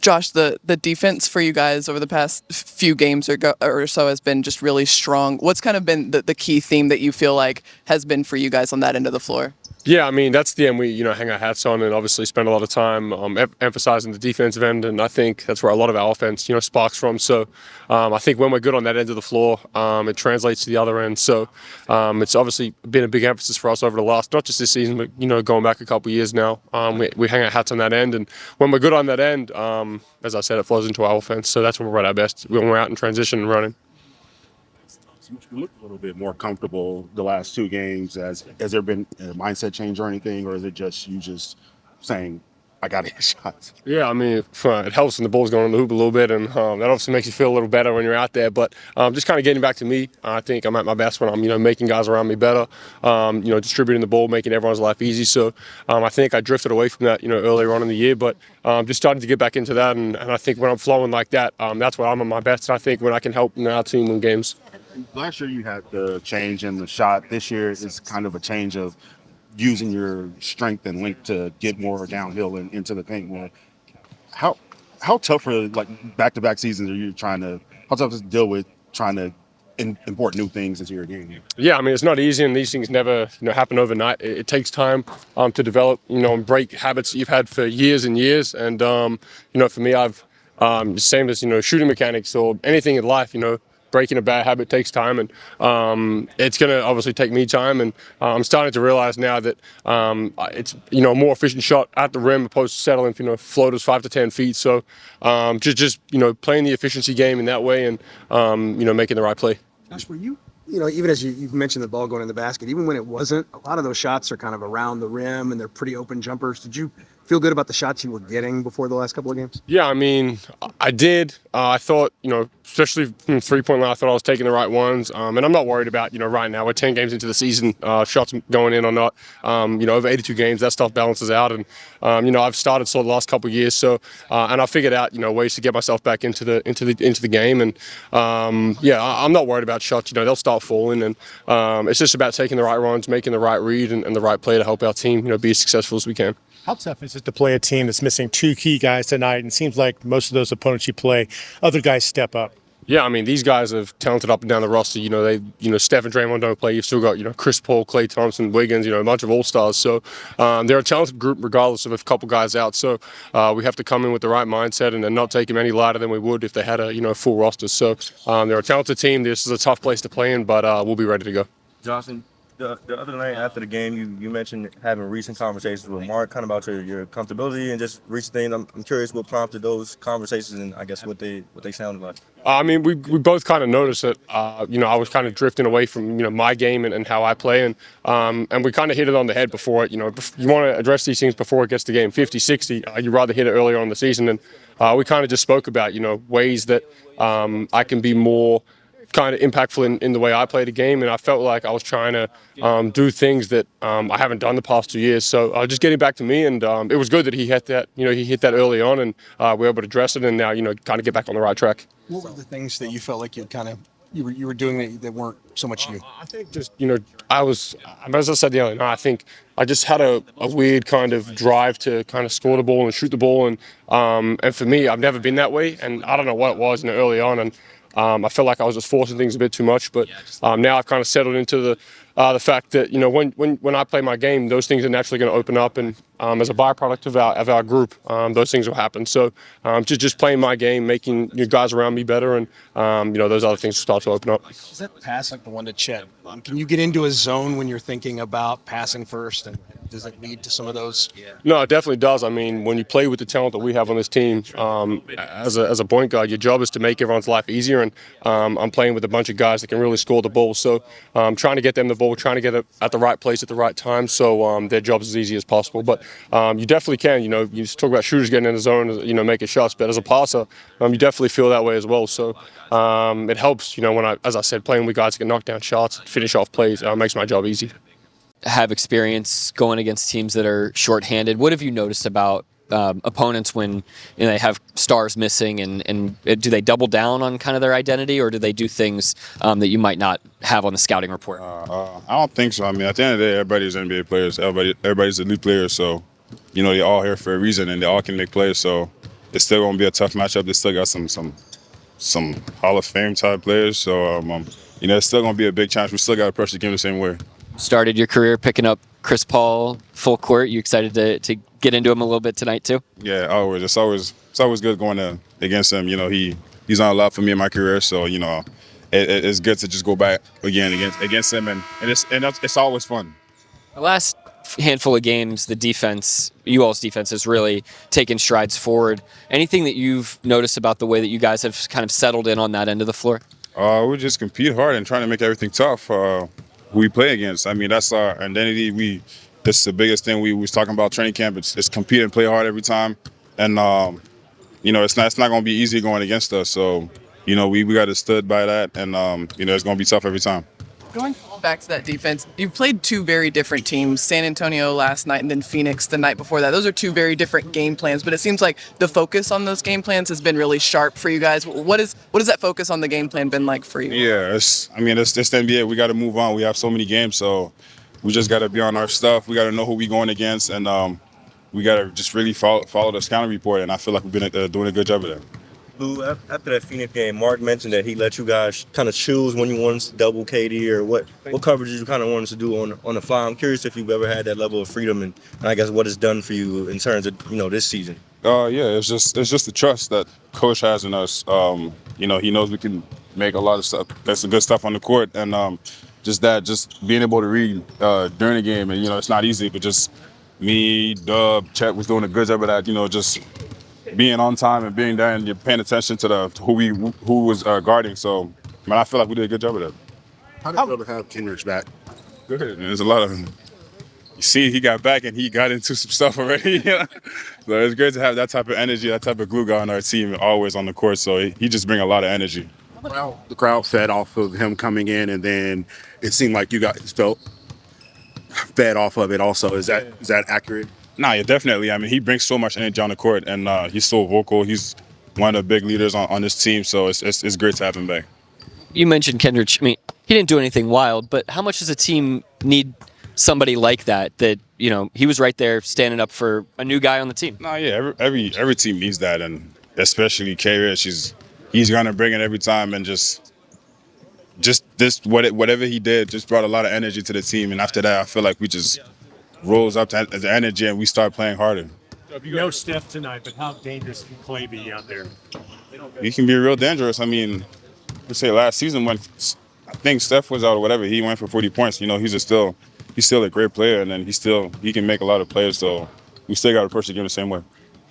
Josh, the defense for you guys over the past few games or so has been just really strong. What's kind of been the key theme that you feel like has been for you guys on that end of the floor? Yeah, I mean, that's the end we, hang our hats on and obviously spend a lot of time emphasizing the defensive end, and I think that's where a lot of our offense, sparks from. So I think when we're good on that end of the floor, it translates to the other end. So it's obviously been a big emphasis for us over the last, not just this season, but, going back a couple of years now. We hang our hats on that end, and when we're good on that end, as I said, it flows into our offense. So that's when we're at our best, when we're out in transition and running. You look a little bit more comfortable the last two games. Has there been a mindset change or anything, or is it just you just saying, I got to hit shots? Yeah, I mean, it helps when the ball's going on the hoop a little bit, and that obviously makes you feel a little better when you're out there. But just kind of getting back to me, I think I'm at my best when I'm, making guys around me better, distributing the ball, making everyone's life easy. So I think I drifted away from that, earlier on in the year, but just starting to get back into that. And I think when I'm flowing like that, that's when I'm at my best. And I think when I can help our team win games. Last year you had the change in the shot. This year is kind of a change of using your strength and length to get more downhill and into the paint more. How tough are back-to-back seasons are you how tough is it to deal with trying to import new things into your game? Yeah, I mean, it's not easy, and these things never happen overnight. It takes time to develop, and break habits that you've had for years and years. And for me, I've same as shooting mechanics or anything in life, breaking a bad habit takes time, and it's going to obviously take me time. And I'm starting to realize now that it's a more efficient shot at the rim opposed to settling floaters 5 to 10 feet. So just playing the efficiency game in that way, and making the right play. Josh, were you even as you've mentioned the ball going in the basket, even when it wasn't, a lot of those shots are kind of around the rim and they're pretty open jumpers. Did you feel good about the shots you were getting before the last couple of games? Yeah, I mean, I did. I thought, especially from three-point line, I thought I was taking the right ones. And I'm not worried about, right now. We're 10 games into the season, shots going in or not. Over 82 games, that stuff balances out. And, I've started the last couple of years. So, and I figured out, ways to get myself back into the game. And, I'm not worried about shots. They'll start falling. And it's just about taking the right runs, making the right read and the right play to help our team, be as successful as we can. How tough is it to play a team that's missing two key guys tonight? And it seems like most of those opponents you play, other guys step up. Yeah, I mean, these guys have talented up and down the roster. Steph and Draymond don't play. You've still got, Chris Paul, Klay Thompson, Wiggins, a bunch of all-stars. So they're a talented group regardless of if a couple guys out. So we have to come in with the right mindset and not take them any lighter than we would if they had a, full roster. So they're a talented team. This is a tough place to play in, but we'll be ready to go. Johnson, the other night after the game, you mentioned having recent conversations with Mark, kind of about your comfortability and just recent things. I'm curious what prompted those conversations and I guess what they sounded like. I mean, we both kind of noticed that, I was kind of drifting away from, my game and how I play. And we kind of hit it on the head before it. You want to address these things before it gets to game 50, 60. You'd rather hit it earlier on in the season. And we kind of just spoke about, ways that I can be more kind of impactful in the way I play the game, and I felt like I was trying to do things that I haven't done the past 2 years. So just getting back to me, and it was good that he hit that. He hit that early on, and we were able to address it, and now kind of get back on the right track. What were the things that you felt like you were doing that weren't so much you? I think just I was, as I said the other night, I think I just had a weird kind of drive to kind of score the ball and shoot the ball, and for me, I've never been that way, and I don't know what it was early on, and I felt like I was just forcing things a bit too much, but now I've kind of settled into the fact that when I play my game, those things are naturally going to open up, and as a byproduct of our group, those things will happen. So just playing my game, making guys around me better, and those other things will start to open up. Is that pass like the one to Chet? Can you get into a zone when you're thinking about passing first, and does it lead to some of those? No, it definitely does. I mean, when you play with the talent that we have on this team, as a point guard, your job is to make everyone's life easier, and I'm playing with a bunch of guys that can really score the ball. So I'm trying to get them the ball, trying to get it at the right place at the right time, so their job's as easy as possible. But you definitely can. You just talk about shooters getting in the zone, making shots. But as a passer, you definitely feel that way as well. So it helps. When as I said, playing with guys that can knock down shots, finish off plays, makes my job easy. Have experience going against teams that are shorthanded. What have you noticed about opponents when they have stars missing, and do they double down on kind of their identity, or do they do things that you might not have on the scouting report? I don't think so. I mean, at the end of the day, everybody's NBA players. Everybody's elite players. So, they're all here for a reason, and they all can make plays. So, it's still gonna be a tough matchup. They still got some Hall of Fame type players, so it's still gonna be a big challenge. We still got to approach the game the same way. Started your career picking up Chris Paul full court. You excited to get into him a little bit tonight too? Yeah, always. It's always good going against him. He's done a lot for me in my career, so it's good to just go back again against him, and it's always fun. The last handful of games, the defense, you all's defense, has really taken strides forward. Anything that you've noticed about the way that you guys have kind of settled in on that end of the floor? We just compete hard and trying to make everything tough. Who we play against. I mean, that's our identity. This is the biggest thing we was talking about training camp. It's compete and play hard every time, and it's not going to be easy going against us. So we got to stood by that, and it's going to be tough every time. Going back to that defense, you've played two very different teams, San Antonio last night and then Phoenix the night before that. Those are two very different game plans, but it seems like the focus on those game plans has been really sharp for you guys. What has that focus on the game plan been like for you? Yeah, it's the NBA. We got to move on. We have so many games, so we just got to be on our stuff. We got to know who we going against, and we got to just really follow the scouting report, and I feel like we've been doing a good job of that. Lou, after that Phoenix game, Mark mentioned that he let you guys kind of choose when you wanted to double KD or what coverages you kind of wanted to do on the fly. I'm curious if you've ever had that level of freedom and I guess what it's done for you in terms of this season. Yeah, it's just the trust that coach has in us. He knows we can make a lot of stuff. That's some good stuff on the court, and just being able to read during the game, and it's not easy, but just me, Dub, Chet was doing a good job of that. Just being on time and being there, and you're paying attention to who was guarding. So, I feel like we did a good job of that. How did you ever have Kendrick's back? Good. There's a lot of. You see, he got back and he got into some stuff already. So it's great to have that type of energy, that type of glue guy on our team, always on the court. So he just brings a lot of energy. The crowd fed off of him coming in, and then it seemed like you guys felt fed off of it also. Is that accurate? Nah, yeah, definitely. I mean, he brings so much energy on the court, and he's so vocal. He's one of the big leaders on this team, so it's great to have him back. You mentioned Kendrick. I mean, he didn't do anything wild, but how much does a team need somebody like that he was right there standing up for a new guy on the team? Nah, yeah, every team needs that, and especially K-Rich. He's gonna bring it every time, and just whatever he did just brought a lot of energy to the team. And after that, I feel like we just rose up to the energy and we start playing harder. No Steph tonight, but how dangerous can Clay be out there? He can be real dangerous. I mean, let's say last season when I think Steph was out or whatever, he went for 40 points. He's still a great player, and then he can make a lot of plays. So we still got to approach the game the same way.